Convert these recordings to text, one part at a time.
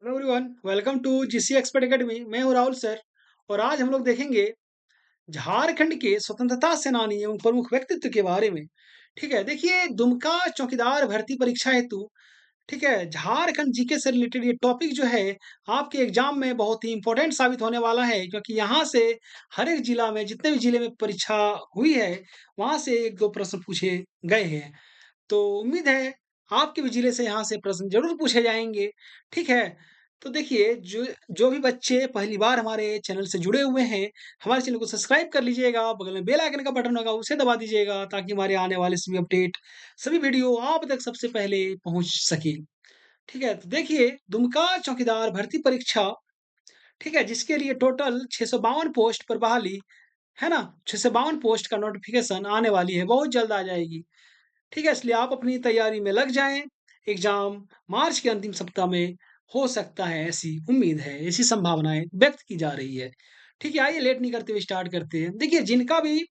Hello everyone, welcome to GC expert academy. मैं हूं Rahul sir. और आज हम लोग देखेंगे झारखंड के स्वतंत्रता सेनानी एवं प्रमुख व्यक्तित्व के बारे में। ठीक है, देखिए दुमका चौकीदार भर्ती परीक्षा हेतु, ठीक है, झारखंड जीके से रिलेटेड ये टॉपिक जो है आपके एग्जाम में बहुत ही इंपॉर्टेंट साबित होने वाला है, क्योंकि यहाँ से हर एक जिला में, जितने भी जिले में परीक्षा हुई है, वहां से एक दो प्रश्न पूछे गए हैं। तो उम्मीद है आपके भी जिले से यहाँ से प्रश्न ज़रूर पूछे जाएँगे, ठीक है? तो देखिए जो जो भी बच्चे पहली बार हमारे चैनल से जुड़े हुए हैं, हमारे चैनल को सब्सक्राइब कर लीजिएगा, बगल में बेल आइकन का बटन होगा उसे दबा दीजिएगा, ताकि हमारे आने वाले सभी अपडेट, सभी वीडियो आप तक सबसे पहले पहुँच सके, ठीक है? तो देखिए दुमका चौकीदार भर्ती परीक्षा, ठीक है? जिसके लिए टोटल 652 पोस्ट पर बहाली, है ना? 652 पोस्ट का नोटिफ़िकेशन आने वाली है, बहुत जल्द आ जाएगी। ठीक है, इसलिए आप अपनी तैयारी में लग जाएँ। एग्ज़ाम मार्च के अंतिम सप्ताह में हो सकता है, ऐसी उम्मीद है, ऐसी संभावनाएँ व्यक्त की जा रही है। ठीक है, आइए लेट नहीं करते हुए स्टार्ट करते हैं। देखिए, जिनका भी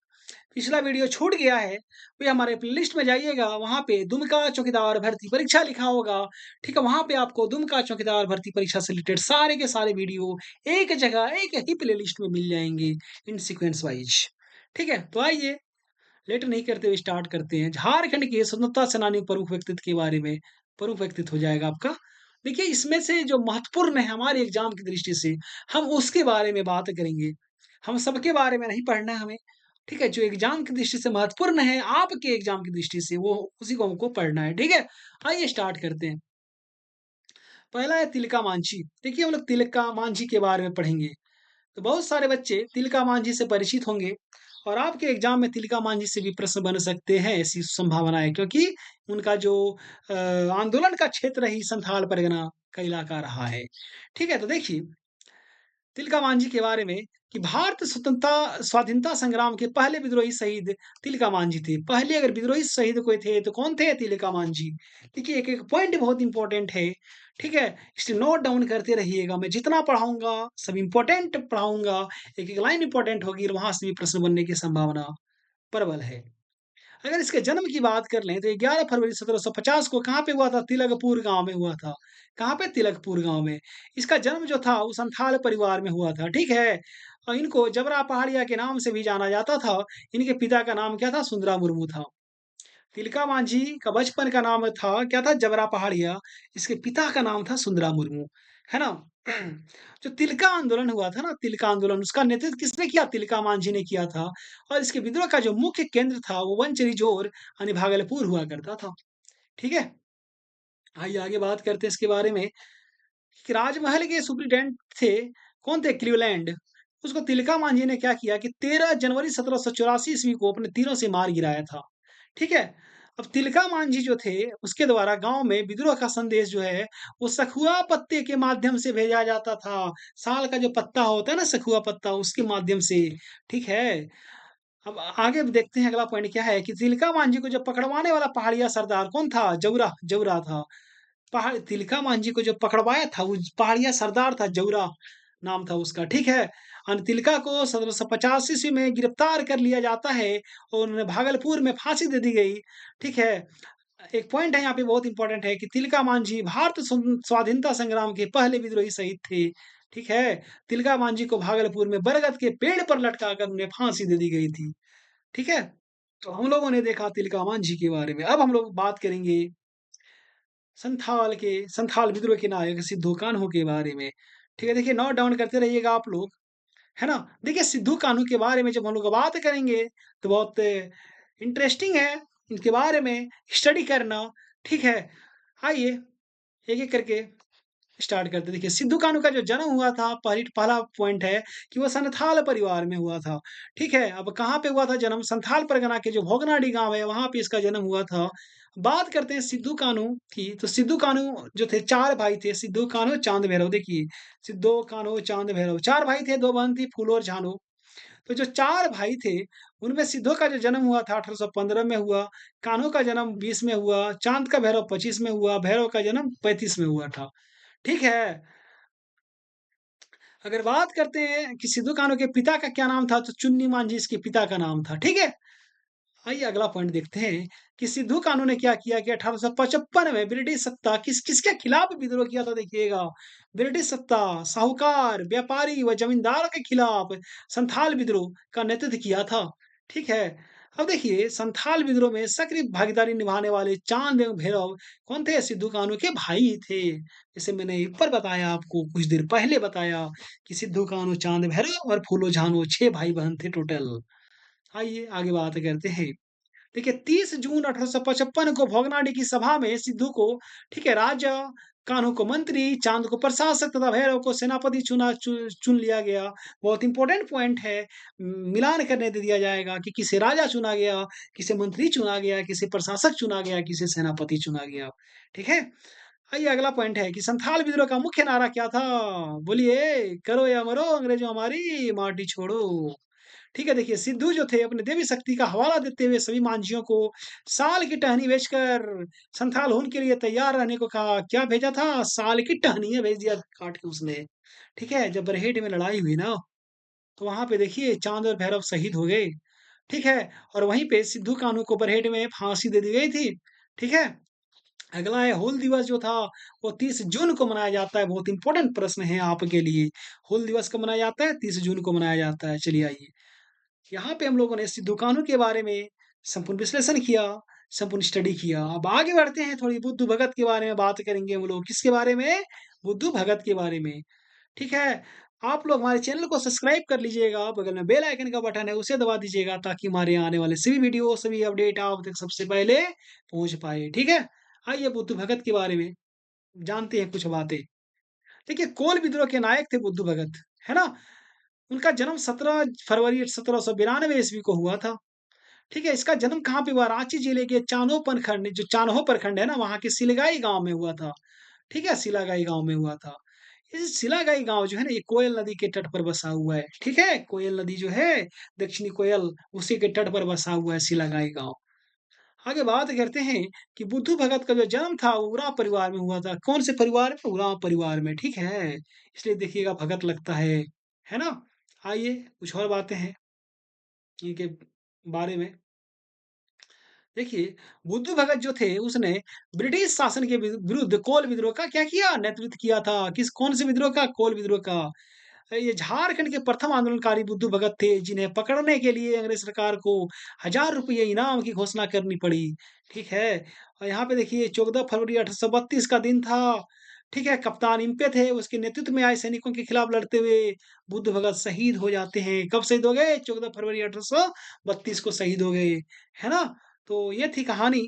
पिछला वीडियो छूट गया है, वे हमारे प्लेलिस्ट में जाइएगा, वहाँ पे दुमका चौकीदार भर्ती परीक्षा लिखा होगा। ठीक है, वहाँ पे आपको दुमका चौकीदार भर्ती परीक्षा से रिलेटेड सारे के सारे वीडियो एक जगह, एक ही प्लेलिस्ट में मिल जाएँगे इन सीक्वेंस वाइज़। ठीक है, तो आइए लेट नहीं करते हुए स्टार्ट करते हैं। झारखंड के स्वतंत्रता सेनानी प्रमुख व्यक्तित्व के बारे में, प्रमुख व्यक्तित्व हो जाएगा आपका। देखिए इसमें से जो महत्वपूर्ण है हमारे एग्जाम की दृष्टि से, हम उसके बारे में बात करेंगे। हम सबके बारे में नहीं पढ़ना है हमें, ठीक है? जो एग्जाम की दृष्टि से महत्वपूर्ण है, आपके एग्जाम की दृष्टि से, वो उसी को हमको पढ़ना है, ठीक है? आइए स्टार्ट करते हैं। पहला है तिलका मांझी। देखिए हम लोग तिलका मांझी के बारे में पढ़ेंगे। तो बहुत सारे बच्चे तिलका मांझी से परिचित होंगे, और आपके एग्जाम में तिलका मांझी से भी प्रश्न बन सकते हैं, ऐसी संभावना है, क्योंकि उनका जो आंदोलन का क्षेत्र ही संथाल परगना का इलाका रहा है। ठीक है, तो देखिए तिलका मांझी के बारे में कि भारत स्वतंत्रता स्वाधीनता संग्राम के पहले विद्रोही शहीद तिलका मांझी थे। पहले अगर विद्रोही शहीद कोई थे तो कौन थे? तिलका मांझी। देखिए एक-एक पॉइंट बहुत इंपॉर्टेंट है, ठीक है? इसे नोट डाउन करते रहिएगा। मैं जितना पढ़ाऊँगा सब इंपॉर्टेंट पढ़ाऊँगा, एक-एक लाइन इंपॉर्टेंट होगी और वहाँ से भी प्रश्न बनने की संभावना प्रबल है। अगर इसके जन्म की बात कर लें तो 11 फरवरी 1750 को कहाँ पे हुआ था? तिलकपुर गाँव में हुआ था। कहाँ पे? तिलकपुर गाँव में। इसका जन्म जो था वो संथाल परिवार में हुआ था, ठीक है? और इनको जबरा पहाड़िया के नाम से भी जाना जाता था। इनके पिता का नाम क्या था? सुंदरा मुर्मू था। तिलका मांझी का बचपन का नाम था क्या था? जबरा पहाड़िया। इसके पिता का नाम था सुंदरा मुर्मू, है ना? जो तिलका आंदोलन हुआ था ना, तिलका आंदोलन, उसका नेतृत्व किसने किया? तिलका मांझी ने किया था। और इसके विद्रोह का जो मुख्य केंद्र था वो वंचरी-जोर यानी भागलपुर हुआ करता था। ठीक है? आइए आगे बात करते हैं इसके बारे में कि राजमहल के सुपरिटेंडेंट थे, कौन थे? क्लीवलैंड। उसको तिलका मांझी ने क्या किया कि 13 जनवरी 1784 ईस्वी को अपने तीरों से मार गिराया था। ठीक है? अब तिलका मांझी जो थे, उसके द्वारा गाँव में विद्रोह का संदेश जो है, वो सखुआ पत्ते के माध्यम से भेजा जाता था। साल का जो पत्ता होता है ना, सखुआ पत्ता, उसके माध्यम से, ठीक है? अब आगे देखते हैं अगला पॉइंट क्या है कि तिलका मांझी को जो पकड़वाने वाला पहाड़िया सरदार कौन था? जौरा, जौरा था। तिलका मांझी को जो पकड़वाया था वो पहाड़िया सरदार था, जौरा नाम था उसका, ठीक है? और तिलका को 1750 ईस्वी में गिरफ्तार कर लिया जाता है और उन्हें भागलपुर में फांसी दे दी गई, ठीक है? एक पॉइंट है यहाँ पे बहुत इंपॉर्टेंट है कि तिलका मांझी भारत स्वाधीनता संग्राम के पहले विद्रोही शहीद थे, ठीक है? तिलका मांझी को भागलपुर में बरगद के पेड़ पर लटकाकर उन्हें फांसी दे दी गई थी, ठीक है? तो हम लोगों ने देखा तिलका मांझी के बारे में। अब हम लोग बात करेंगे संथाल विद्रोह के नायक सिद्धू कान्हू के बारे में। ठीक है, देखिए नोट डाउन करते रहिएगा आप लोग, है ना? देखिए सिद्धू कान्हू के बारे में जब हम लोग बात करेंगे तो बहुत इंटरेस्टिंग है इनके बारे में स्टडी करना, ठीक है? आइए एक-एक करके स्टार्ट करते हैं। देखिए सिद्धू कान्हू का जो जन्म हुआ था, पहला पॉइंट है कि वो संथाल परिवार में हुआ था, ठीक है? अब कहाँ पे हुआ था जन्म? संथाल परगना के जो भोगनाडी गाँव है, वहाँ पे इसका जन्म हुआ था। बात करते हैं सिद्धू कान्हू की, तो सिद्धू कान्हू जो थे 4 भाई थे, सिद्धू कान्हू, चाँद भैरव। देखिए, सिद्धू कान्हू, चाँद भैरव 4 भाई थे, 2 बहन थी फूलो और झानो। तो जो 4 भाई थे, उनमें सिद्धू का जो जन्म हुआ था 1815 में हुआ, कान्हू का जन्म 20 में हुआ, चाँद का भैरव 25 में हुआ, भैरव का जन्म 35 में हुआ था। ठीक है? अगर बात करते हैं कि सिद्धू कान्हू के पिता का क्या नाम था, तो चुन्नी मांझी इसके पिता का नाम था, ठीक है? आइए अगला पॉइंट देखते हैं कि सिद्धू कान्हू ने क्या किया कि 1855 में ब्रिटिश सत्ता किसके खिलाफ विद्रोह किया था देखिएगा। ब्रिटिश सत्ता, साहूकार, व्यापारी व जमींदार के खिलाफ संथाल विद्रोह का नेतृत्व किया था। ठीक है। अब देखिए संथाल विद्रोह में सक्रिय भागीदारी निभाने वाले चांद एवं भैरव कौन थे? सिद्धू कान्हू के भाई थे। जैसे मैंने ऊपर बताया आपको कुछ देर पहले बताया कि सिद्धू कान्हू, चांद भैरव और फूलो झानो 6 भाई बहन थे टोटल। आइए आगे बात करते हैं। देखिए 30 जून 1855 को भोगनाडे की सभा में सिद्धू को, ठीक है, राजा, कान्हू को मंत्री, चांद को प्रशासक तथा भैरव को सेनापति चुन लिया गया। बहुत इंपॉर्टेंट पॉइंट है। मिलान करने दे दिया जाएगा कि किसे राजा चुना गया, किसे मंत्री चुना गया, किसे प्रशासक चुना गया, किसे सेनापति चुना गया। ठीक है। आइए अगला पॉइंट है कि संथाल विद्रोह का मुख्य नारा क्या था? बोलिए, करो या मरो अंग्रेजों हमारी माटी छोड़ो। ठीक है, देखिए सिद्धू जो थे अपने देवी शक्ति का हवाला देते हुए सभी मांझियों को साल की टहनी बेचकर संथाल होने के लिए तैयार रहने को कहा। क्या भेजा था? साल की टहनियाँ भेज दिया काट के उसने। ठीक है, जब बरहेट में लड़ाई हुई ना, तो वहां पे देखिए चांद और भैरव शहीद हो गए। ठीक है, और वहीं पे सिद्धू कान्हू को बरहेट में फांसी दे दी गई थी। ठीक है। अगला है हूल दिवस जो था वो 30 जून को मनाया जाता है। बहुत इंपॉर्टेंट प्रश्न है आपके लिए। हूल दिवस कब मनाया जाता है? 30 जून को मनाया जाता है। चलिए आइए, यहाँ पे हम लोगों ने सिद्धू कान्हू के बारे में संपूर्ण विश्लेषण किया, संपूर्ण स्टडी किया। अब आगे बढ़ते हैं, थोड़ी बुद्धू भगत के बारे में बात करेंगे हम लोग। किसके बारे में? बुद्धू भगत के बारे में। ठीक है। आप लोग हमारे चैनल को सब्सक्राइब कर लीजिएगा, बगल में बेल आइकन का बटन है उसे दबा दीजिएगा ताकि हमारे आने वाले सभी वीडियो, सभी अपडेट आप तक सबसे पहले पहुंच पाए। ठीक है। आइए बुद्धू भगत के बारे में जानते हैं कुछ बातें। देखिए कोल विद्रोह के नायक थे बुद्धू भगत, है ना? उनका जन्म 17 फरवरी 1792 ईस्वी को हुआ था। ठीक है, इसका जन्म कहाँ पे हुआ? रांची जिले के चान्हो प्रखंड, जो चान्हो प्रखंड है ना, वहाँ के सिलगाई गाँव में हुआ था। ठीक है, सिलागाई गाँव में हुआ था। ये सिलागाई गाँव जो है ना, ये कोयल नदी के तट पर बसा हुआ है। ठीक है, कोयल नदी जो है, दक्षिणी कोयल, उसी के तट पर बसा हुआ है सिलागाई गाँव। आगे बात करते हैं कि बुद्धू भगत का जो जन्म था वो उरांव परिवार में हुआ था। कौन से परिवार में? उरांव परिवार में। ठीक है, इसलिए देखिएगा भगत लगता है ना? आइए कुछ और बातें हैं इनके बारे में। देखिए बुद्धू भगत जो थे उसने ब्रिटिश शासन के विरुद्ध कोल विद्रोह का क्या किया? नेतृत्व किया था। कौन से विद्रोह का? कोल विद्रोह का। ये झारखंड के प्रथम आंदोलनकारी बुद्धू भगत थे जिन्हें पकड़ने के लिए अंग्रेज सरकार को 1000 रुपये इनाम की घोषणा करनी पड़ी। ठीक है। और यहाँ पे देखिए 14 फरवरी 1832 का दिन था। ठीक है, कप्तान इम्पे थे, उसके नेतृत्व में आए सैनिकों के खिलाफ लड़ते हुए बुद्ध भगत शहीद हो जाते हैं। कब शहीद हो गए? 14 फरवरी 1832 को शहीद हो गए। है ना? तो ये थी कहानी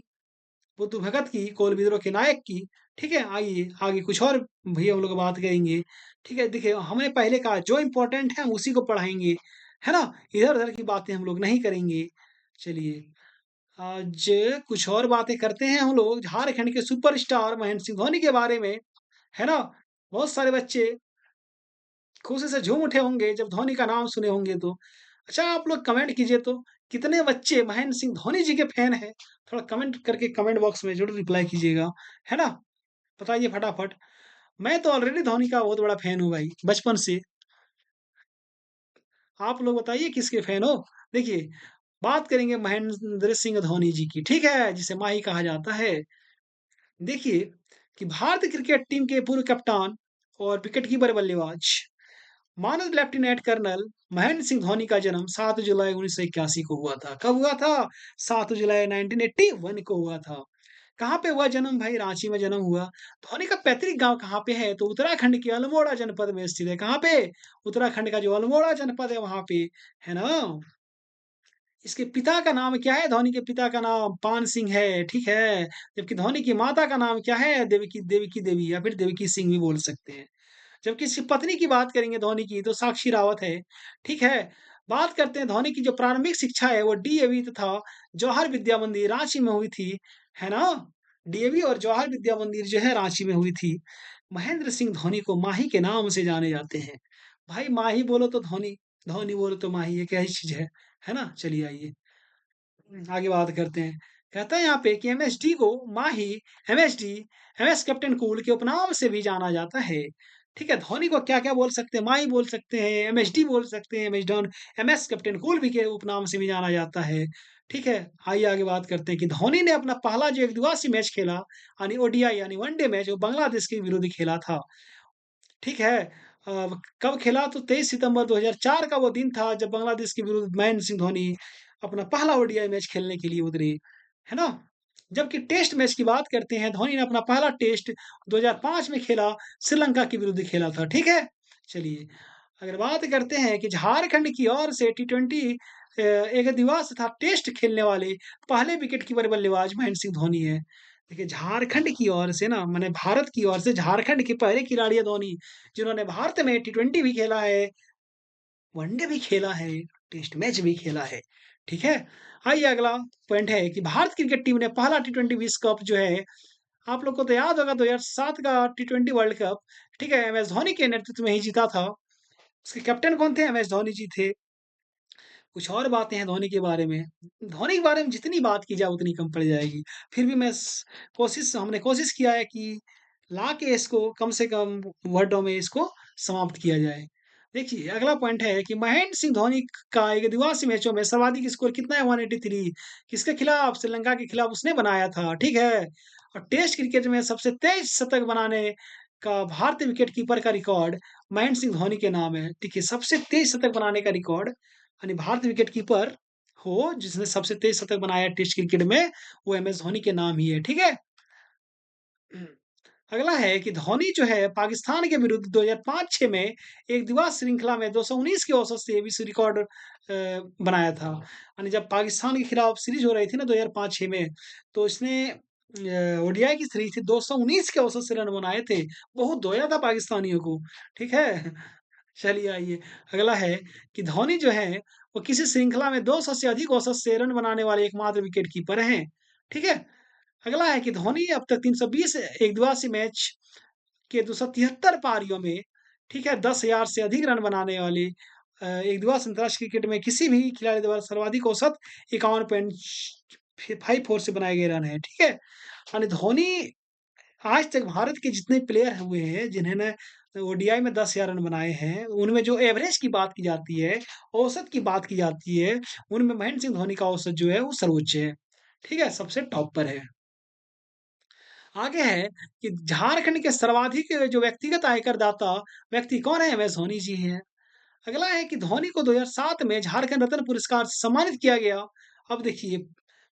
बुद्धू भगत की, कोल विद्रोह के नायक की। ठीक है, आइए आगे कुछ और भी हम लोग बात करेंगे। ठीक है, देखिए हमने पहले कहा जो इम्पोर्टेंट है हम उसी को पढ़ाएंगे, है ना? इधर-उधर की बातें हम लोग नहीं करेंगे। चलिए, आज कुछ और बातें करते हैं हम लोग झारखंड के सुपरस्टार महेंद्र सिंह धोनी के बारे में, है ना? बहुत सारे बच्चे खुशी से झूम उठे होंगे जब धोनी का नाम सुने होंगे तो। अच्छा आप लोग कमेंट कीजिए तो, कितने बच्चे महेंद्र सिंह धोनी जी के फैन हैं? थोड़ा कमेंट करके कमेंट बॉक्स में ज़रूर रिप्लाई कीजिएगा, है ना? बताइए फटाफट। मैं तो ऑलरेडी धोनी का बहुत बड़ा फैन हूँ भाई, बचपन से। आप लोग बताइए किसके फैन हो? देखिए, बात करेंगे महेंद्र सिंह धोनी जी की, ठीक है? जिसे माही कहा जाता है। देखिए कि भारतीय क्रिकेट टीम के पूर्व कप्तान और विकेटकीपर बल्लेबाज मानद लेफ्टिनेंट कर्नल महेंद्र सिंह धोनी का जन्म 7 जुलाई 1981 को हुआ था। कब हुआ था? 7 जुलाई 1981 को हुआ था। कहाँ पे हुआ जन्म भाई? रांची में जन्म हुआ। धोनी का पैतृक गांव कहाँ पे है? तो उत्तराखंड के अल्मोड़ा जनपद में स्थित है। कहाँ पे? उत्तराखंड का जो अल्मोड़ा जनपद है वहां पे, है ना? इसके पिता का नाम क्या है? धोनी के पिता का नाम पान सिंह है, ठीक है। जबकि धोनी की माता का नाम क्या है? देवकी देवकी देवी या फिर देवकी सिंह भी बोल सकते हैं। जबकि इसकी पत्नी की बात करेंगे धोनी की तो साक्षी रावत है, ठीक है। बात करते हैं धोनी की जो प्रारंभिक शिक्षा है वो डीएवी तथा जवाहर विद्या मंदिर रांची में हुई थी, है ना? डीएवी और जवाहर विद्या मंदिर जो है रांची में हुई थी। महेंद्र सिंह धोनी को माही के नाम से जाने जाते हैं। भाई माही बोलो तो धोनी, धोनी बोलो तो माही, एक ऐसी चीज है ना? चलिए आइए आगे बात करते हैं। कहता है यहाँ पे कि एमएसडी को माही, एमएसडी, एमएस कैप्टन कूल के उपनाम से भी जाना जाता है। ठीक है, धोनी को क्या-क्या बोल सकते हैं, माई बोल सकते हैं, एमएसडी बोल सकते हैं, MS Don, MS captain cool भी के उपनाम से भी जाना जाता है। ठीक है, आइए आगे बात करते हैं कि धोनी ने अपना पहला जो एकदिवसीय मैच खेला, यानी ओडीआई यानी वनडे मैच, वो बांग्लादेश के विरुद्ध खेला था। ठीक है, कब खेला तो 23 सितंबर 2004 का वो दिन था जब बांग्लादेश के विरुद्ध महेंद्र सिंह धोनी अपना पहला ओडीआई मैच खेलने के लिए उतरे, है ना? जबकि टेस्ट मैच की बात करते हैं, धोनी ने अपना पहला टेस्ट 2005 में खेला, श्रीलंका के विरुद्ध खेला था, ठीक है? चलिए, अगर बात करते हैं कि झारखंड की ओर से टी20 एकदिवस तथा टेस्ट खेलने वाले पहले विकेट कीपर बल्लेबाज महेंद्र सिंह धोनी है। देखिए, झारखंड की ओर से ना, माने भारत की ओर से झारखंड के पहले खिलाड़ी है धोनी, जिन्होंने भारत में टी20 भी खेला है, वनडे भी खेला है, टेस्ट मैच भी खेला है। ठीक है? आइए अगला पॉइंट है कि भारत क्रिकेट टीम ने पहला टी20 विश्व कप जो है, आप लोग को तो याद होगा 2007 का टी20 वर्ल्ड कप, ठीक है? एमएस धोनी के नेतृत्व में ही जीता था। उसके कैप्टन कौन थे? एमएस धोनी जी थे। कुछ और बातें हैं धोनी के बारे में। धोनी के बारे में जितनी बात की जाए उतनी कम पड़ जाएगी। फिर भी मैं स कोशिश हमने कोशिश किया है कि ला के इसको कम से कम वर्डों में इसको समाप्त किया जाए। देखिए, अगला पॉइंट है कि महेंद्र सिंह धोनी का एकदिवसीय मैचों में सर्वाधिक स्कोर कितना है? 183। किसके खिलाफ? श्रीलंका के खिलाफ उसने बनाया था, ठीक है? और टेस्ट क्रिकेट में सबसे तेज शतक बनाने का भारतीय विकेट कीपर का रिकॉर्ड महेंद्र सिंह धोनी के नाम है। देखिए, सबसे तेज शतक बनाने का रिकॉर्ड, यानी भारतीय विकेट कीपर हो जिसने सबसे तेज शतक बनाया टेस्ट क्रिकेट में, वो एमएस धोनी के नाम ही है, ठीक है? अगला है कि धोनी जो है पाकिस्तान के विरुद्ध 2005-6 में एक दिवस श्रृंखला में 219 की औसत से विश्व रिकॉर्ड बनाया था। यानी जब पाकिस्तान के खिलाफ सीरीज हो रही थी ना 2005-6 में, तो इसने ओडीआई की सीरीज थी, 219 के औसत से रन बनाए थे। बहुत धोया था पाकिस्तानियों को, ठीक है? चलिए आइए, अगला है कि धोनी जो है वो किसी श्रृंखला में 200 से अधिक औसत से रन बनाने वाले एकमात्र विकेट कीपर हैं, ठीक है? अगला है कि धोनी अब तक 320 एकदिवसीय मैच के 273 पारियों में, ठीक है, 10,000 से अधिक रन बनाने वाले एकदिवसीय अंतर्राष्ट्रीय क्रिकेट में किसी भी खिलाड़ी द्वारा सर्वाधिक औसत 51.54 से बनाए गए रन हैं, ठीक है? यानी धोनी आज तक भारत के जितने प्लेयर हुए हैं, जिन्होंने ओडीआई में 10,000 रन बनाए हैं, उनमें जो एवरेज की बात की जाती है, औसत की बात की जाती है, उनमें महेंद्र सिंह धोनी का औसत जो है वो सर्वोच्च है। ठीक है? सबसे टॉप पर है। आगे है कि झारखंड के सर्वाधिक जो व्यक्तिगत आयकर दाता व्यक्ति कौन है? एमएस धोनी जी हैं। अगला है कि धोनी को 2007 में झारखंड रत्न पुरस्कार से सम्मानित किया गया। अब देखिए,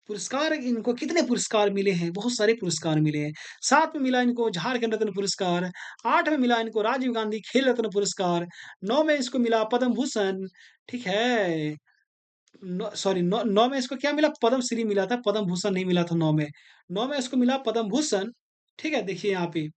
पुरस्कार इनको कितने पुरस्कार मिले हैं? बहुत सारे पुरस्कार मिले हैं। 7 में मिला इनको झारखंड रत्न पुरस्कार, 8 में मिला इनको राजीव गांधी खेल रत्न पुरस्कार, 9 में इसको मिला पद्म भूषण, ठीक है? 9 में इसको क्या मिला? पद्मश्री मिला था, पद्म भूषण नहीं मिला था 9 में। 9 में इसको मिला पद्म भूषण, ठीक है? देखिए यहाँ पे,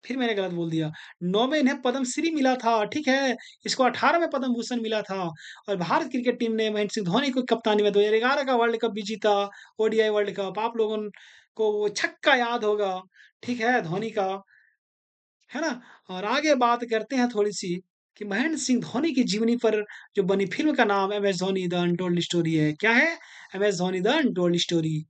फिर मैंने गलत बोल दिया। 9 में इन्हें पद्मश्री मिला था, ठीक है? इसको 18 में पद्म भूषण मिला था और भारत क्रिकेट टीम ने महेंद्र सिंह धोनी को कप्तानी में 2011 का वर्ल्ड कप भी जीता, ओडीआई वर्ल्ड कप। आप लोगों को वो छक्का याद होगा, ठीक है, धोनी का, है ना? और आगे बात करते हैं थोड़ी-सी कि महेंद्र सिंह धोनी की जीवनी पर जो बनी फ़िल्म का नाम MS Dhoni the untold story है। क्या है? MS Dhoni the untold story.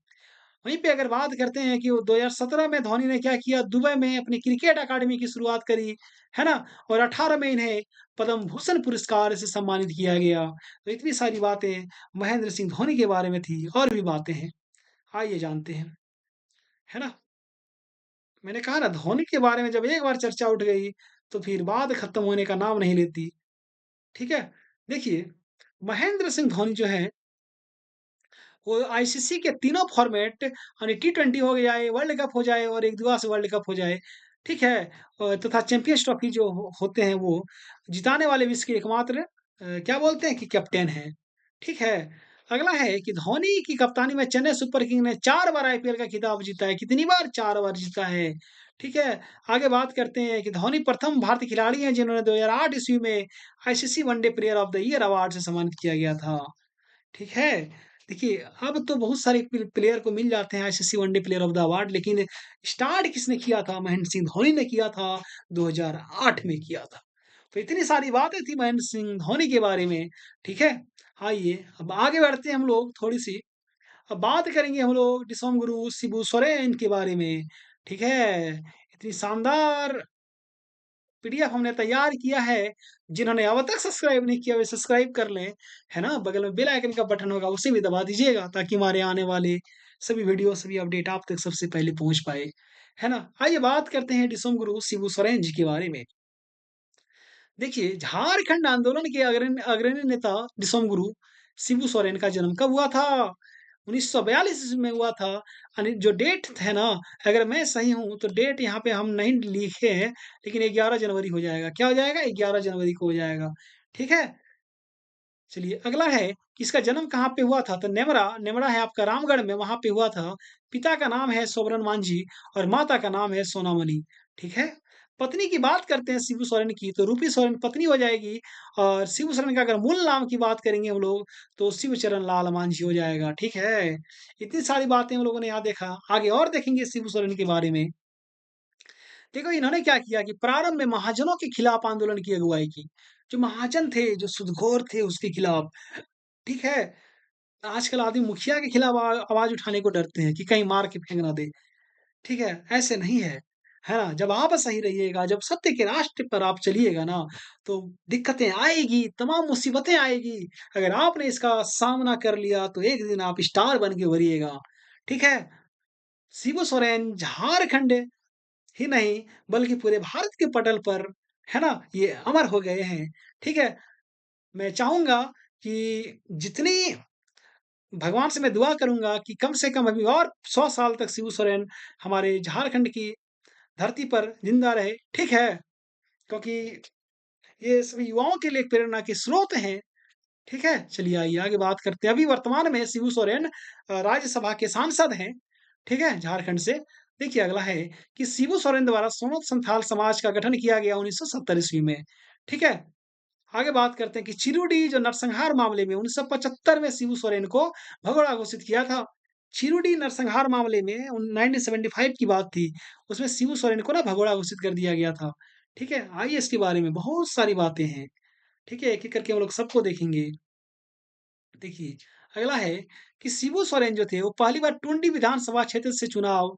वहीं पे अगर बात करते हैं कि वो 2017 में धोनी ने क्या किया, दुबई में अपनी क्रिकेट अकादमी की शुरुआत करी, है ना? और 18 में इन्हें पद्म भूषण पुरस्कार से सम्मानित किया गया। तो इतनी सारी बातें महेंद्र सिंह धोनी के बारे में थी, और भी बातें हैं। आइए जानते हैं, है ना? मैंने कहा ना, धोनी के बारे में जब एक बार चर्चा उठ गई, तो फिर बात खत्म होने का नाम नहीं लेती, ठीक है? देखिए, महेंद्र सिंह धोनी जो है वो आईसीसी के तीनों फॉर्मेट, यानी टी20 हो जाए, वर्ल्ड कप हो जाए और एक दिवसीय वर्ल्ड कप हो जाए, ठीक है? तथा चैंपियंस ट्रॉफी जो होते हैं वो जिताने वाले विश्व के एकमात्र क्या बोलते हैं कि कैप्टन हैं, ठीक है? अगला है कि धोनी की कप्तानी में चेन्नई सुपर किंग ने 4 बार आईपीएल का खिताब जीता है। कितनी बार? 4 बार जीता है, ठीक है? आगे बात करते हैं कि धोनी प्रथम भारतीय खिलाड़ी हैं जिन्होंने 2008 ईस्वी में ICC one day player of the year award से सम्मानित किया गया था। ठीक है? देखिए, अब तो बहुत सारे प्लेयर को मिल जाते हैं ICC one day player of the award, लेकिन स्टार्ट किसने किया था? महेंद्र सिंह धोनी ने किया था, 2008 में किया था। तो इतनी सारी बातें थी महेंद्र सिंह धोनी के बारे में, ठीक है? आइए, अब आगे बढ़ते हैं हम लोग थोड़ी-सी। अब बात करेंगे हम लोग डिसोम गुरु शिबू सोरेन के बारे में, ठीक है? इतनी शानदार पीडीएफ हमने तैयार किया है। जिन्होंने अब तक सब्सक्राइब नहीं किया वे सब्सक्राइब कर लें, है ना? बगल में बेल आइकन का बटन होगा उसे भी दबा दीजिएगा ताकि हमारे आने वाले सभी वीडियो, सभी अपडेट आप तक सबसे पहले पहुँच पाए, है ना? आइए बात करते हैं डिसोम गुरु शिबू सोरेन जी के बारे में। देखिए, झारखंड आंदोलन के अग्रणी अग्रणी नेता डिसोम गुरु शिबू सोरेन का जन्म कब हुआ था? 1942 ईस्वी में हुआ था। यानी जो डेट है ना, अगर मैं सही हूँ तो डेट यहाँ पे हम नहीं लिखे हैं, लेकिन 11 जनवरी हो जाएगा। क्या हो जाएगा? 11 जनवरी को हो जाएगा। ठीक है? चलिए अगला है कि इसका जन्म कहाँ पे हुआ था? तो नेमरा, नेमरा है आपका रामगढ़ में, वहाँ पे हुआ था। पिता का नाम है सोबरन मांझी और माता का नाम है सोनामणि, ठीक है? पत्नी की बात करते हैं शिबू सोरेन की, तो रूपी सोरेन पत्नी हो जाएगी और शिबू सोरेन का अगर मूल नाम की बात करेंगे हम लोग, तो शिवचरण लाल मांझी हो जाएगा, ठीक है? इतनी सारी बातें हम लोगों ने यहाँ देखा। आगे और देखेंगे शिबू सोरेन के बारे में। देखो इन्होंने क्या किया कि प्रारंभ में महाजनों के खिलाफ आंदोलन की अगुवाई की। जो महाजन थे, जो सुदखोर थे उसके खिलाफ, ठीक है? आजकल आदमी मुखिया के खिलाफ आवाज़ उठाने को डरते हैं कि कहीं मार के फेंक ना दे, ठीक है? ऐसे नहीं है ना? जब आप सही रहिएगा, जब सत्य के रास्ते पर आप चलिएगा ना, तो दिक्कतें आएगी, तमाम मुसीबतें आएगी। अगर आपने इसका सामना कर लिया, तो एक दिन आप स्टार बन के उभरिएगा, ठीक है? शिबू सोरेन झारखंड ही नहीं, बल्कि पूरे भारत के पटल पर, है ना? ये अमर हो गए हैं, ठीक है? मैं चाहूँगा कि जितनी भगवान से मैं दुआ करूँगा कि कम से कम अभी और 100 साल तक शिबू सोरेन हमारे झारखंड की धरती पर ज़िंदा रहे, ठीक है? क्योंकि ये सभी युवाओं के लिए एक प्रेरणा के स्रोत हैं, ठीक है? चलिए आइए आगे बात करते हैं। अभी वर्तमान में शिबू सोरेन राज्यसभा के सांसद हैं, ठीक है? झारखंड से। देखिए अगला है कि शिबू सोरेन द्वारा सोनत संथाल समाज का गठन किया गया 1970 ईस्वी में, ठीक है? आगे बात करते हैं कि चिरुडी जो नरसंहार मामले में 1975 में शिबू सोरेन को भगोड़ा घोषित किया था। चिरुडी नरसंहार मामले में 1975 की बात थी। उसमें शिबू सोरेन को ना भगोड़ा घोषित कर दिया गया था। ठीक है? आइए इसके बारे में बहुत सारी बातें हैं। ठीक है? एक-एक करके हम लोग सबको देखेंगे। देखिए, अगला है कि शिबू सोरेन जो थे वो पहली बार टुंडी विधानसभा क्षेत्र से चुनाव,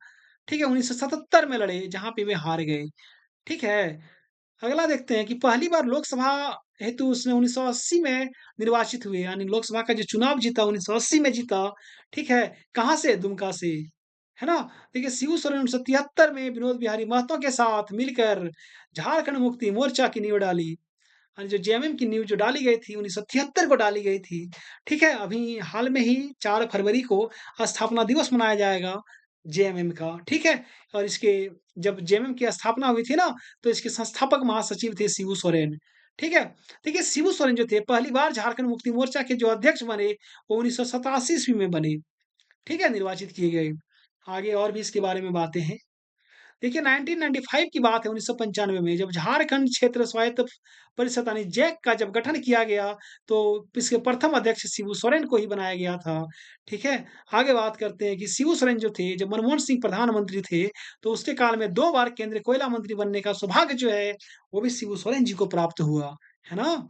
ठीक है, 1977 में लड़े, जहाँ पे वे हार गए। ठीक है? अगला देखते हैं कि पहली बार लोकसभा हेतु उसने 1980 में निर्वाचित हुए, यानी लोकसभा का जो चुनाव जीता 1980 में जीता, ठीक है? कहाँ से? दुमका से, है ना? देखिए शिबू सोरेन 1973 में विनोद बिहारी महतो के साथ मिलकर झारखंड मुक्ति मोर्चा की नींव डाली। जो जेएमएम की नींव जो डाली गई थी 1973 को डाली गई थी, ठीक है? अभी हाल में ही 4 फरवरी को स्थापना दिवस मनाया जाएगा जेएमएम का, ठीक है? और इसके जब जेएमएम की स्थापना हुई थी ना, तो इसके संस्थापक महासचिव थे शिबू सोरेन, ठीक है? देखिए शिबू सोरेन जो थे पहली बार झारखंड मुक्ति मोर्चा के जो अध्यक्ष बने, वो 1987 ईस्वी में बने, ठीक है? निर्वाचित किए गए। आगे और भी इसके बारे में बातें हैं। देखिए 1995 की बात है 1995 में जब झारखंड क्षेत्र स्वायत्त परिषद यानी जैक का जब गठन किया गया, तो इसके प्रथम अध्यक्ष शिबू सोरेन को ही बनाया गया था। ठीक है? आगे बात करते हैं कि शिबू सोरेन जो थे, जब मनमोहन सिंह प्रधानमंत्री थे, तो उसके काल में 2 बार केंद्रीय कोयला मंत्री बनने का सौभाग्य जो है, वो भी शिबू सोरेन जी को प्राप्त हुआ। है ना?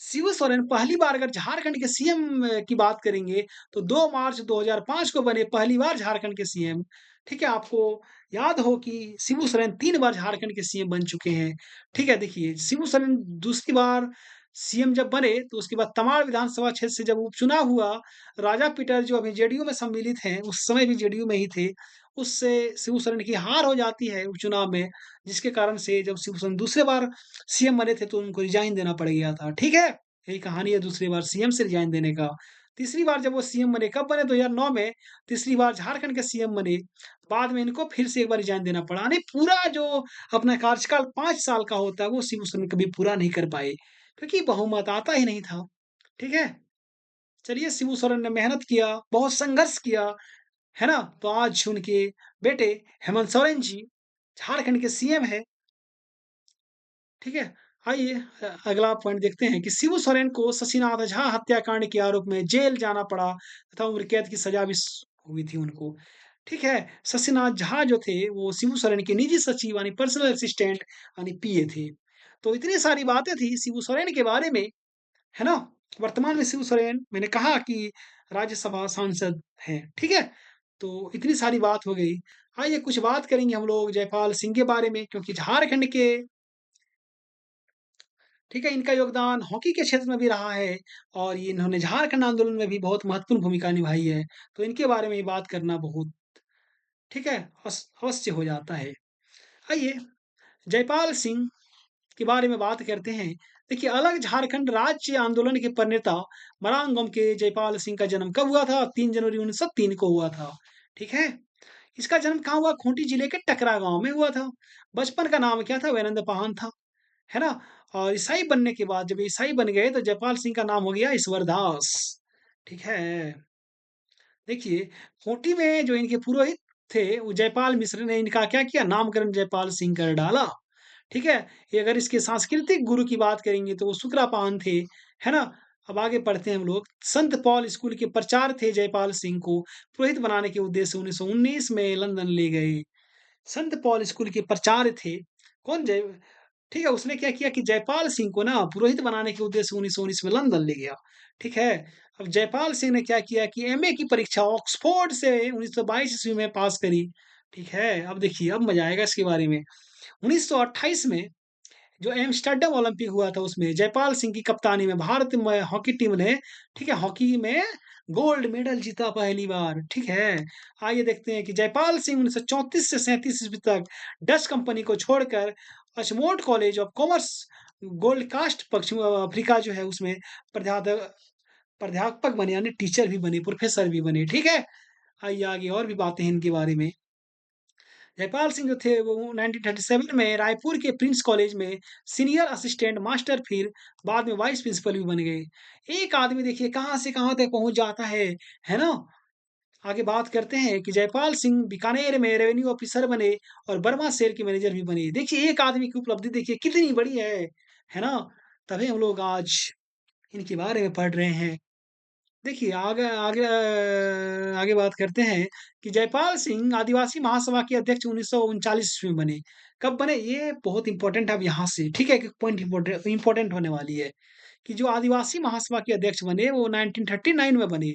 शिबू सोरेन पहली बार अगर झारखंड के सीएम की बात करेंगे, तो 2 मार्च 2005 को बने पहली बार झारखंड के सीएम। ठीक है? आपको याद हो कि शिबू सोरेन 3 बार झारखंड के सीएम बन चुके हैं। ठीक है? देखिए, शिबू सोरेन दूसरी बार सीएम जब बने, तो उसके बाद तमाड़ विधानसभा क्षेत्र से जब उपचुनाव हुआ, राजा पीटर जो अभी जेडीयू में सम्मिलित हैं, उस समय भी जेडीयू में ही थे, उससे शिबू सोरेन की हार हो जाती है उपचुनाव में, जिसके कारण से जब शिबू सोरेन दूसरी बार सीएम बने थे, तो उनको रिज़ाइन देना पड़ गया था। ठीक है? यही कहानी है दूसरी बार सीएम से रिज़ाइन देने का। तीसरी बार जब वो सीएम बने, कब बने? 2009 में, तीसरी बार झारखंड के सीएम बने। बाद में इनको फिर से एक बार रिज़ाइन देना पड़ा। यानी पूरा जो अपना कार्यकाल 5 साल का होता है, वो शिबू सोरेन कभी पूरा नहीं कर पाए, क्योंकि बहुमत आता ही नहीं था। ठीक है? चलिए शिबू सोरेन ने मेहनत किया, बहुत संघर्ष किया, है ना? तो आज उनके बेटे हेमंत सोरेन जी झारखंड के सीएम हैं। ठीक है? आइए अगला पॉइंट देखते हैं कि शिबू सोरेन को शशिनाथ झा हत्याकांड के आरोप में जेल जाना पड़ा तथा उम्र कैद की सजा भी हुई थी उनको। ठीक है? शशिनाथ झा जो थे वो शिबू सोरेन के निजी सचिव यानी पर्सनल असिस्टेंट यानी पीए थे। तो इतनी सारी बातें थी शिबू सोरेन के बारे में, है ना? वर्तमान में शिबू सोरेन मैंने कहा कि राज्यसभा सांसद हैं। ठीक है? तो इतनी सारी बात हो गई। आइए कुछ बात करेंगे हम लोग जयपाल सिंह के बारे में क्योंकि झारखंड के ठीक है, इनका योगदान हॉकी के क्षेत्र में भी रहा है और ये इन्होंने झारखंड आंदोलन में भी बहुत महत्वपूर्ण भूमिका निभाई है। तो इनके बारे में बात करना बहुत ठीक है, अवश्य हो जाता है। आइए जयपाल सिंह के बारे में बात करते हैं। देखिए अलग झारखंड राज्य आंदोलन के प्रणेता मरांगम के जयपाल सिंह का जन्म कब हुआ था? 3 जनवरी 1903 को हुआ था। ठीक है? इसका जन्म कहाँ हुआ? खूंटी जिले के टकरा गाँव में हुआ था। बचपन का नाम क्या था? वैनंद पाहन था। है ना? और ईसाई बनने के बाद जब ईसाई बन गए तो जयपाल सिंह का नाम हो गया ईश्वर दास। ठीक है? देखिए, खूंटी में जो इनके पुरोहित थे, वो जयपाल मिश्र ने इनका क्या किया? नामकरण जयपाल सिंह कर डाला। ठीक है? ये अगर इसके सांस्कृतिक गुरु की बात करेंगे तो वो शुक्रापान थे, है ना? अब आगे पढ़ते हैं हम लोग। संत पॉल स्कूल के प्राचार्य थे जयपाल सिंह को पुरोहित बनाने के उद्देश्य से 1919 में लंदन ले गए। संत पॉल स्कूल के प्राचार्य थे। कौन जय ठीक है, उसने क्या किया कि जयपाल सिंह को ना पुरोहित बनाने के उद्देश्य से 1919 में लंदन ले गया। ठीक है? अब जयपाल सिंह ने क्या किया कि एमए की परीक्षा ऑक्सफोर्ड से 1922 ईस्वी में पास करी। ठीक है? अब देखिए, अब मज़ा आएगा इसके बारे में। 1928 में जो एम्स्टर्डम ओलंपिक हुआ था उसमें जयपाल सिंह की कप्तानी में भारत में हॉकी टीम ने ठीक है हॉकी में गोल्ड मेडल जीता पहली बार। ठीक है? आइए देखते हैं कि जयपाल सिंह 1934 से 37 ईस्वी तक डच कंपनी को छोड़कर Achimota college of commerce Gold Coast पश्चिम अफ्रीका जो है उसमें प्राध्यापक प्राध्यापक बने यानी टीचर भी बने, प्रोफेसर भी बने। ठीक है? आइए आगे और भी बातें हैं इनके बारे में। जयपाल सिंह जो थे वो 1937 में रायपुर के प्रिंस कॉलेज में सीनियर असिस्टेंट मास्टर फिर बाद में वाइस प्रिंसिपल भी बन गए। एक आदमी देखिए कहाँ से कहाँ तक पहुँच जाता है ना? आगे बात करते हैं कि जयपाल सिंह बीकानेर में रेवेन्यू ऑफिसर बने और बर्मा शेर के मैनेजर भी बने। देखिए एक आदमी की उपलब्धि देखिए कितनी बड़ी है ना? तभी हम लोग आज इनके बारे में पढ़ रहे हैं। देखिए आगे आगे आगे बात करते हैं कि जयपाल सिंह आदिवासी महासभा के अध्यक्ष 1939 ईस्वी में बने। कब बने? ये बहुत इम्पोर्टेंट है अब यहाँ से, ठीक है? कि पॉइंट इम्पोर्टेंट होने वाली है कि जो आदिवासी महासभा के अध्यक्ष बने वो 1939 में बने।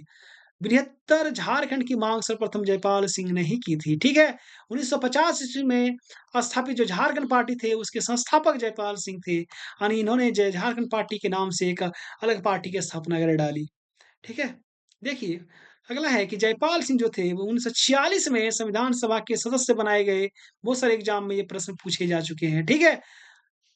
बृहत्तर झारखंड की मांग सर्वप्रथम जयपाल सिंह ने ही की थी, ठीक है? 1950 ईस्वी में स्थापित जो झारखंड पार्टी थे उसके संस्थापक जयपाल सिंह थे। यानी इन्होंने जय झारखंड पार्टी के नाम से एक अलग पार्टी की स्थापना कर डाली। ठीक है? देखिए, अगला है कि जयपाल सिंह जो थे वो 1946 में संविधान सभा के सदस्य बनाए गए। बहुत सारे एग्ज़ाम में ये प्रश्न पूछे जा चुके हैं, ठीक है?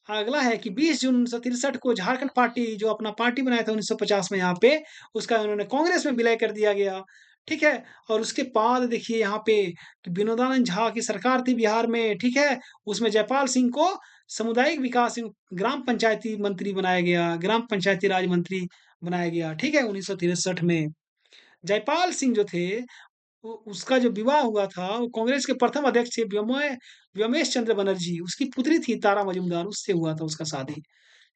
अगला है कि 20 जून 1963 को झारखंड पार्टी जो अपना पार्टी बनाया था 1950 में यहाँ पे, उसका उन्होंने कांग्रेस में विलय कर दिया गया, ठीक है? और उसके बाद देखिए यहाँ पे कि विनोदानंद झा की सरकार थी बिहार में, ठीक है? उसमें जयपाल सिंह को सामुदायिक विकास एवं ग्राम पंचायती मंत्री बनाया गया, ग्राम पंचायती राज मंत्री बनाया गया, ठीक है? 1963 में। जयपाल सिंह जो थे उसका जो विवाह हुआ था, वो कांग्रेस के प्रथम अध्यक्ष थे व्योमेश चंद्र बनर्जी, उसकी पुत्री थी तारा मजूमदार, उससे हुआ था उसका शादी।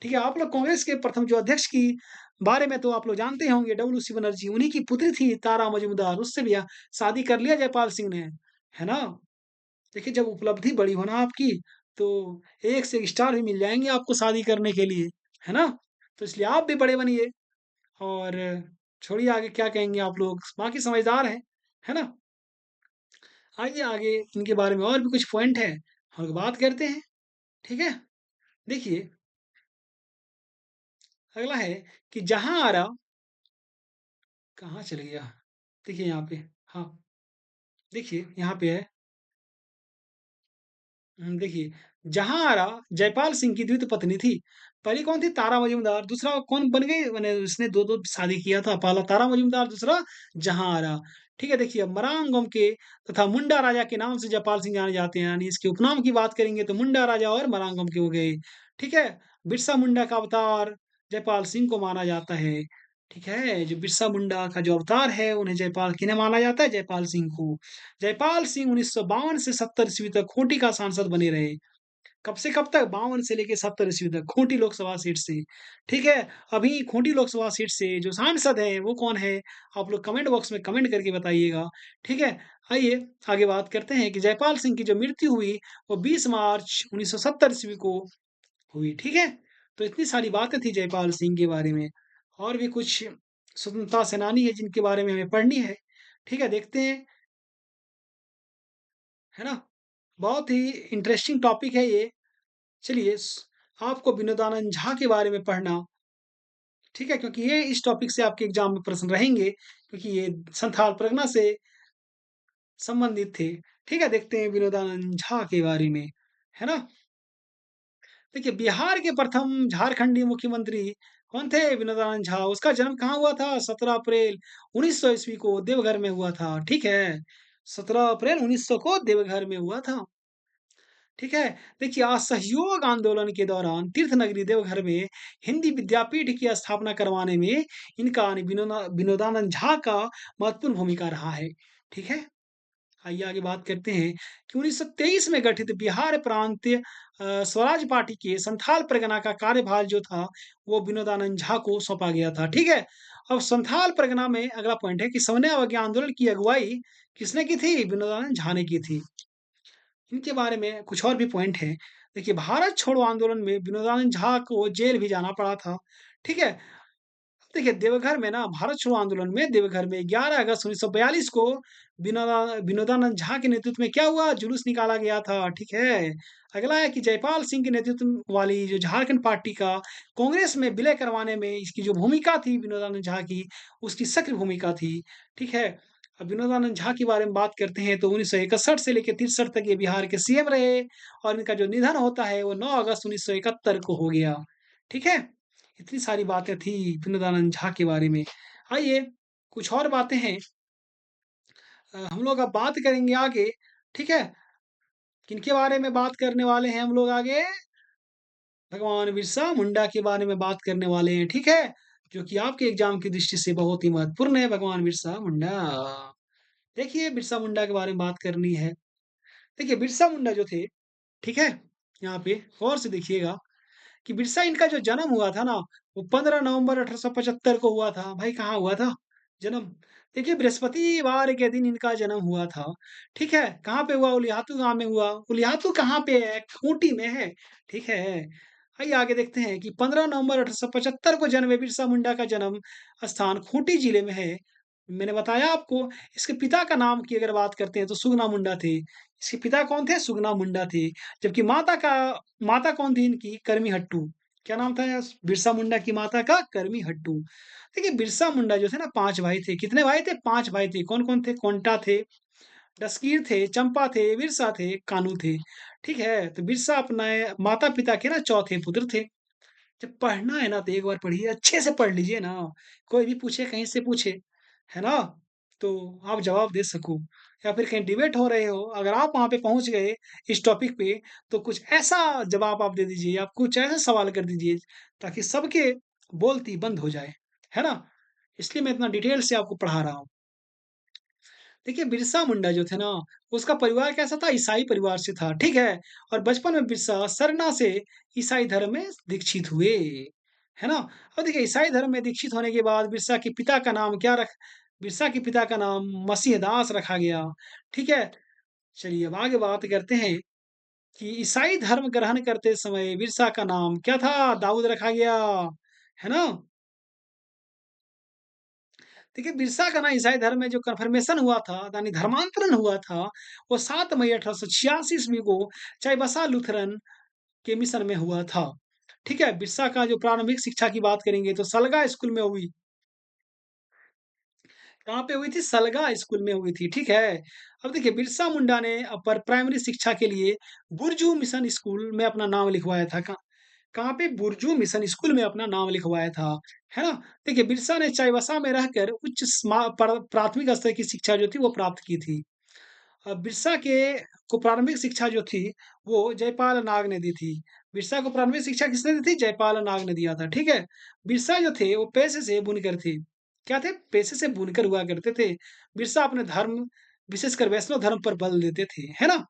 ठीक है? आप लोग कांग्रेस के प्रथम जो अध्यक्ष की बारे में तो आप लोग जानते ही होंगे डब्ल्यू.सी. बनर्जी, उन्हीं की पुत्री थी तारा मजूमदार, उससे भी शादी कर लिया जयपाल सिंह ने, है ना? देखिए जब उपलब्धि बड़ी हो ना आपकी, तो एक से एक स्टार भी मिल जाएँगे आपको शादी करने के लिए, है ना? तो इसलिए आप भी बड़े बनिए और छोड़िए आगे क्या कहेंगे आप लोग, बाकी समझदार हैं, है ना? आइए आगे इनके बारे में और भी कुछ पॉइंट है, हम लोग बात करते हैं, ठीक है? देखिए, अगला है कि जहारा कहाँ चले गया? देखिए यहाँ पे, हाँ, देखिए यहाँ पे है देखिए, जहांआरा जयपाल सिंह की द्वितीय पत्नी थी। पहली कौन थी? तारा मजूमदार, दूसरा कौन बन गई? माने उसने 2-2 शादी किया था, पहला तारा मजूमदार, दूसरा जहांआरा। ठीक है, देखिए मरांगम के तथा मुंडा राजा के नाम से जयपाल सिंह जाने जाते हैं, यानी इसके उपनाम की बात करेंगे तो मुंडा राजा और मरांगम के हो गए। ठीक है? बिरसा मुंडा का अवतार जयपाल सिंह को माना जाता है। ठीक है? जो बिरसा मुंडा का जो अवतार है, उन्हें जयपाल किन्हें माना जाता है? जयपाल सिंह को। जयपाल सिंह 1952 से 70 ईस्वी तक खूंटी का सांसद बने रहे। कब से कब तक? 52 से लेके 70 ईस्वी तक खूंटी लोकसभा सीट से। ठीक है? अभी खूंटी लोकसभा सीट से जो सांसद हैं वो कौन है? आप लोग कमेंट बॉक्स में कमेंट करके बताइएगा। ठीक है? आइए आगे बात करते हैं कि जयपाल सिंह की जो मृत्यु हुई वो 20 मार्च 1970 ईस्वी को हुई। ठीक है? तो इतनी सारी बातें थी जयपाल सिंह के बारे में। और भी कुछ स्वतंत्रता सेनानी है जिनके बारे में हमें पढ़नी है। ठीक है? देखते हैं है ना? बहुत ही इंटरेस्टिंग टॉपिक है ये। चलिए आपको विनोदानंद झा के बारे में पढ़ना, ठीक है? क्योंकि ये इस टॉपिक से आपके एग्ज़ाम में प्रश्न रहेंगे, क्योंकि ये संथाल परगना से संबंधित थे। ठीक है? देखते हैं विनोदानंद झा के बारे में, है ना? देखिए, बिहार के प्रथम झारखंडी मुख्यमंत्री कौन थे? विनोदानंद झा। उसका जन्म कहाँ हुआ था? 17 अप्रैल 1900 ईस्वी को देवघर में हुआ था, ठीक है? 17 अप्रैल 1900 को देवघर में हुआ था, ठीक है? देखिए, असहयोग आंदोलन के दौरान तीर्थ नगरी देवघर में हिंदी विद्यापीठ की स्थापना करवाने में इनका विनोदानंद झा का महत्वपूर्ण भूमिका रहा है, ठीक है? आइए आगे बात करते हैं कि 1923 में गठित बिहार प्रांतीय स्वराज पार्टी के संथाल परगना का कार्यभार जो था, वो विनोदानंद झा को सौंपा गया था, ठीक है? अब संथाल परगना में अगला पॉइंट है कि सविनय अवज्ञा आंदोलन की अगुवाई किसने की थी? विनोदानंद झा ने की थी। इनके बारे में कुछ और भी पॉइंट हैं। देखिए, भारत छोड़ो आंदोलन में विनोदानंद झा को जेल भी जाना पड़ा था, ठीक है? देखिए, देवघर में ना भारत छोड़ो आंदोलन में देवघर में 11 अगस्त 1942 को विनोदानंद झा के नेतृत्व में क्या हुआ? जुलूस निकाला गया था, ठीक है? अगला है कि जयपाल सिंह के नेतृत्व वाली जो झारखंड पार्टी का कांग्रेस में विलय करवाने में इसकी जो भूमिका थी विनोदानंद झा की, उसकी सक्रिय भूमिका थी, ठीक है? अब विनोदानंद झा के बारे में बात करते हैं तो 1961 से लेकर 63 तक ये बिहार के सीएम रहे और इनका जो निधन होता है वो 9 अगस्त 1971 को हो गया, ठीक है? इतनी सारी बातें थी विनोदानंद झा के बारे में। आइए कुछ और बातें हैं, हम लोग अब बात करेंगे आगे, ठीक है? किनके बारे में बात करने वाले हैं हम लोग आगे? भगवान बिरसा मुंडा के बारे में बात करने वाले हैं, ठीक है? जो कि आपके एग्ज़ाम की दृष्टि से बहुत ही महत्वपूर्ण है भगवान बिरसा मुंडा। देखिए बिरसा मुंडा के बारे में बात करनी है। देखिए बिरसा मुंडा जो थे, ठीक है? यहाँ पे गौर से देखिएगा कि बिरसा इनका जो जन्म हुआ था ना, वो 15 नवंबर 1875 को हुआ था। भाई कहाँ हुआ था जन्म? देखिए बृहस्पतिवार के दिन इनका जन्म हुआ था, ठीक है? कहाँ पे हुआ? उलियातू गाँव में हुआ। उलियातू कहाँ पे है? खूंटी में है, ठीक है? आइए आगे देखते हैं कि 15 नवंबर 1875 को जन्मे बिरसा मुंडा का जन्म स्थान खूंटी जिले में है। मैंने बताया आपको, इसके पिता का नाम की अगर बात करते हैं तो सुगना मुंडा थे। इसके पिता कौन थे? सुगना मुंडा थे। जबकि माता कौन थी इनकी? कर्मी हट्टू। क्या नाम था बिरसा मुंडा की माता का? कर्मी हट्टू। देखिए बिरसा मुंडा जो थे ना 5 भाई थे। कितने भाई थे? 5 भाई थे। कौन-कौन थे? कोंटा थे, दशकीर थे, चंपा थे, बिरसा थे, कान्हू थे। ठीक है? तो बिरसा अपने माता-पिता के ना चौथे पुत्र थे। जब पढ़ना है ना तो एक बार पढ़िए, अच्छे से पढ़ लीजिए ना। कोई भी पूछे कहीं से पूछे, है ना? तो आप जवाब दे सको या फिर कहीं डिबेट हो रहे हो, अगर आप वहाँ पे पहुँच गए इस टॉपिक पे, तो कुछ ऐसा जवाब आप दे दीजिए, आप कुछ ऐसा सवाल कर दीजिए ताकि सबके बोलती बंद हो जाए, है ना? इसलिए मैं इतना डिटेल से आपको पढ़ा रहा हूँ। देखिए बिरसा मुंडा जो थे ना, उसका परिवार कैसा था? ईसाई परिवार से था, ठीक है? और बचपन में बिरसा सरना से ईसाई धर्म में दीक्षित हुए, है ना? और देखिए ईसाई धर्म में दीक्षित होने के बाद बिरसा के पिता का नाम मसीह दास रखा गया, ठीक है? चलिए अब आगे बात करते हैं कि ईसाई धर्म ग्रहण करते समय बिरसा का नाम क्या था? दाऊद रखा गया, है ना? देखिए, बिरसा का ना ईसाई धर्म में जो कन्फर्मेशन हुआ था, यानी धर्मांतरण हुआ था, वो 7 मई 1886 ईस्वी को चाईबासा लूथरन के मिशन में हुआ था। ठीक है? बिरसा का जो प्रारंभिक शिक्षा की बात करेंगे तो सलगा स्कूल में हुई। कहाँ पे हुई थी? सलगा स्कूल में हुई थी, ठीक है? अब देखिए बिरसा मुंडा ने अपर प्राइमरी शिक्षा के लिए बुरजू मिशन स्कूल में अपना नाम लिखवाया था। कहाँ पे? बुरजू मिशन स्कूल में अपना नाम लिखवाया था, है ना? देखिए बिरसा ने चाईबासा में रहकर उच्च प्राथमिक स्तर की शिक्षा जो थी वो प्राप्त की थी। बिरसा के को प्रारंभिक शिक्षा जो थी वो जयपाल नाग ने दी थी। बिरसा को प्रारंभिक शिक्षा किसने दी थी? जयपाल नाग ने दिया था, ठीक है? बिरसा जो थे वो पेशे से बुनकर थे। क्या थे? पेशे से बुनकर हुआ करते थे। बिरसा अपने धर्म विशेषकर वैष्णव धर्म पर बल देते थे, है ना?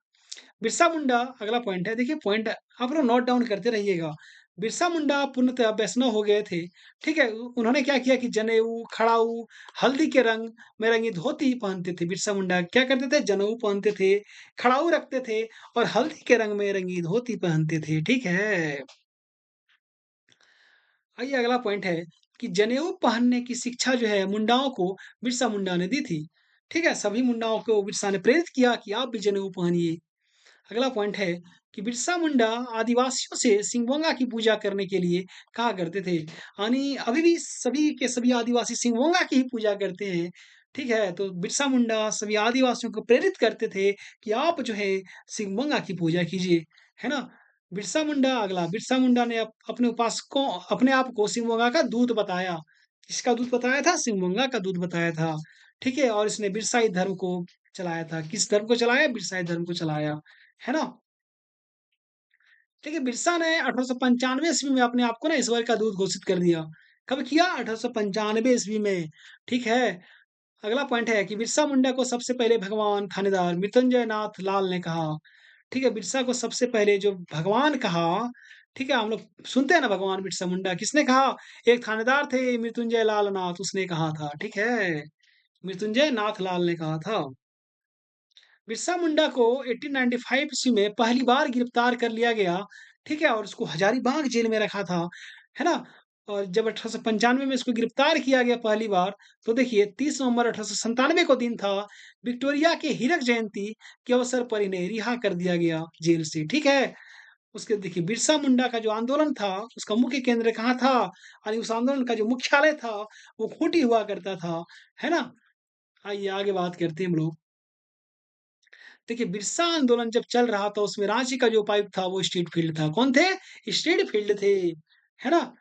बिरसा मुंडा अगला पॉइंट है, देखिए पॉइंट आप लोग नोट डाउन करते रहिएगा। बिरसा मुंडा पूर्णतः वैष्णव हो गए थे, ठीक है? उन्होंने क्या किया कि जनेऊ, खड़ाऊ, हल्दी के रंग में रंगी धोती पहनते थे। बिरसा मुंडा क्या करते थे? जनेऊ पहनते थे, खड़ाऊ रखते थे और हल्दी के रंग में रंगी धोती पहनते थे, ठीक है? आइए अगला पॉइंट है कि जनेऊ पहनने की शिक्षा जो है मुंडाओं को बिरसा मुंडा ने दी थी। ठीक है? सभी मुंडाओं को बिरसा ने प्रेरित किया कि आप भी जनेऊ पहनिए। अगला पॉइंट है कि बिरसा मुंडा आदिवासियों से सिंगवोंगा की पूजा करने के लिए कहा करते थे। यानी अभी भी सभी के सभी आदिवासी सिंगवोंगा की ही पूजा करते हैं। ठीक है? तो बिरसा मुंडा सभी आदिवासियों को प्रेरित करते थे कि आप जो है सिंगवोंगा की पूजा कीजिए। है ना? बिरसा मुंडा ने अपने उपासकों अपने आप को सिंगवोंगा का दूत बताया। किसका दूत बताया था? सिंगवोंगा का दूत बताया था। ठीक है? और इसने बिरसाई धर्म को चलाया था। किस धर्म को चलाया? बिरसाई धर्म को चलाया। है ना? देखिए, बिरसा ने 1895 ईस्वी में अपने आप को ना ईश्वर का दूत घोषित कर दिया। कब किया? 1895 ईस्वी में, ठीक है? अगला पॉइंट है कि बिरसा मुंडा को सबसे पहले भगवान थानेदार मृत्युंजय नाथ लाल ने कहा। ठीक है? बिरसा को सबसे पहले जो भगवान कहा, ठीक है? हम लोग सुनते हैं ना भगवान बिरसा मुंडा, किसने कहा? एक थानेदार थे मृत्युंजय लाल नाथ, उसने कहा था, ठीक है? मृत्युंजय नाथ लाल ने कहा था। बिरसा मुंडा को 1895 ईस्वी में पहली बार गिरफ्तार कर लिया गया, ठीक है? और उसको हजारीबाग जेल में रखा था, है ना? और जब 1895 में इसको गिरफ्तार किया गया पहली बार, तो देखिए 30 नवंबर 1897 को दिन था, विक्टोरिया के हीरक जयंती के अवसर पर इन्हें रिहा कर दिया गया जेल से, ठीक है? उसके देखिए बिरसा मुंडा का जो आंदोलन था, उसका मुख्य केंद्र कहाँ था? यानी उस आंदोलन का जो मुख्यालय था, वो खूंटी हुआ करता था, है ना? आइए आगे बात करते हैं हम लोग। देखिए, बिरसा आंदोलन जब चल रहा था उसमें रांची का जो उपायुक्त था वो स्ट्रीट फील्ड था। कौन थे? स्ट्रीट फील्ड थे, है ना?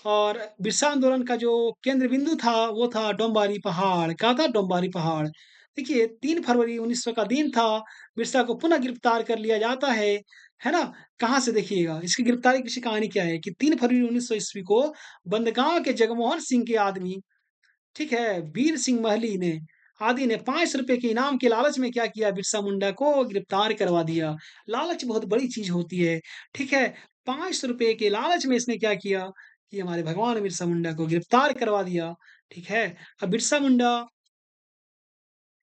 और बिरसा आंदोलन का जो केंद्र बिंदु था वो था डोम्बारी पहाड़। क्या था? डोम्बारी पहाड़। देखिए 3 फरवरी 1900 का दिन था, बिरसा को पुनः गिरफ्तार कर लिया जाता है ना? कहाँ से देखिएगा, इसकी गिरफ्तारी की पीछे कहानी क्या है कि 3 फरवरी 1900 ईस्वी को बंदगांव के जगमोहन सिंह के आदमी, ठीक है, वीर सिंह महली ने आदि ने ₹5 के इनाम के लालच में क्या किया? बिरसा मुंडा को गिरफ्तार करवा दिया। लालच बहुत बड़ी चीज़ होती है, ठीक है? ₹5 के लालच में इसने क्या किया कि हमारे भगवान बिरसा मुंडा को गिरफ्तार करवा दिया, ठीक है? अब बिरसा मुंडा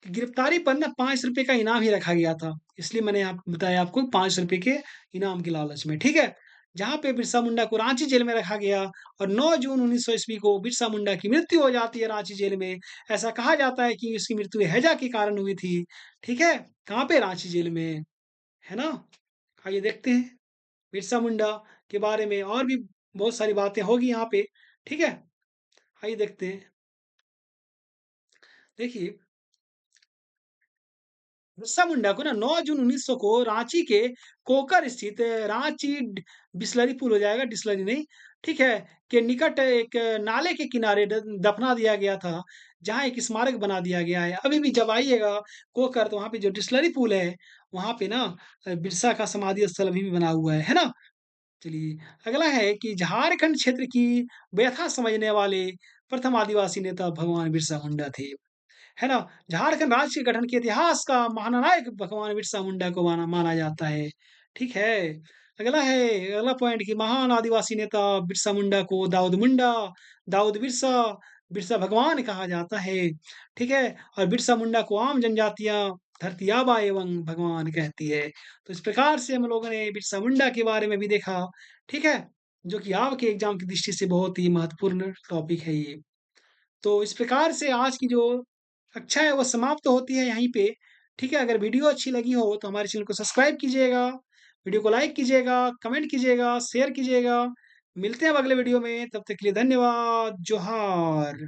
की गिरफ्तारी पर ना ₹5 का इनाम ही रखा गया था। इसलिए मैंने बताया आपको ₹5 के इनाम के लालच में, ठीक है? जहाँ पे बिरसा मुंडा को रांची जेल में रखा गया और 9 जून 1900 ईस्वी को बिरसा मुंडा की मृत्यु हो जाती है रांची जेल में। ऐसा कहा जाता है कि उसकी मृत्यु हैजा के कारण हुई थी, ठीक है? कहाँ पे? रांची जेल में, है ना? आइए देखते हैं बिरसा मुंडा के बारे में और भी बहुत सारी बातें होगी यहाँ पे, ठीक है? आइए देखते हैं। देखिए बिरसा मुंडा को ना 9 जून 1900 को रांची के कोकर स्थित रांची बिसलरी पुल हो जाएगा, डिसलरी नहीं, ठीक है, के निकट एक नाले के किनारे दफना दिया गया था, जहाँ एक स्मारक बना दिया गया है। अभी भी जब आइएगा कोकर तो वहाँ पे जो डिसलरी पुल है, वहाँ पे ना बिरसा का समाधि स्थल अभी भी बना हुआ है ना? चलिए, अगला है कि झारखंड क्षेत्र की व्यथा समझने वाले प्रथम आदिवासी नेता भगवान बिरसा मुंडा थे। है ना? झारखंड राज्य के गठन के इतिहास का महानायक भगवान बिरसा मुंडा को माना माना जाता है। ठीक है? अगला पॉइंट कि महान आदिवासी नेता बिरसा मुंडा को दाऊद मुंडा, दाऊद बिरसा, बिरसा भगवान कहा जाता है। ठीक है? और बिरसा मुंडा को आम जनजातियाँ धरती आबा एवं भगवान कहती है। तो इस प्रकार से हम लोगों ने बिरसा मुंडा के बारे में भी देखा। ठीक है? जो कि आपके एग्ज़ाम की दृष्टि से बहुत ही महत्वपूर्ण टॉपिक है ये। तो इस प्रकार से आज की जो कक्षा है वो समाप्त होती है यहीं पे। ठीक है? अगर वीडियो अच्छी लगी हो तो हमारे चैनल को सब्सक्राइब कीजिएगा, वीडियो को लाइक कीजिएगा, कमेंट कीजिएगा, शेयर कीजिएगा। मिलते हैं अब अगले वीडियो में, तब तक के लिए धन्यवाद। जोहार।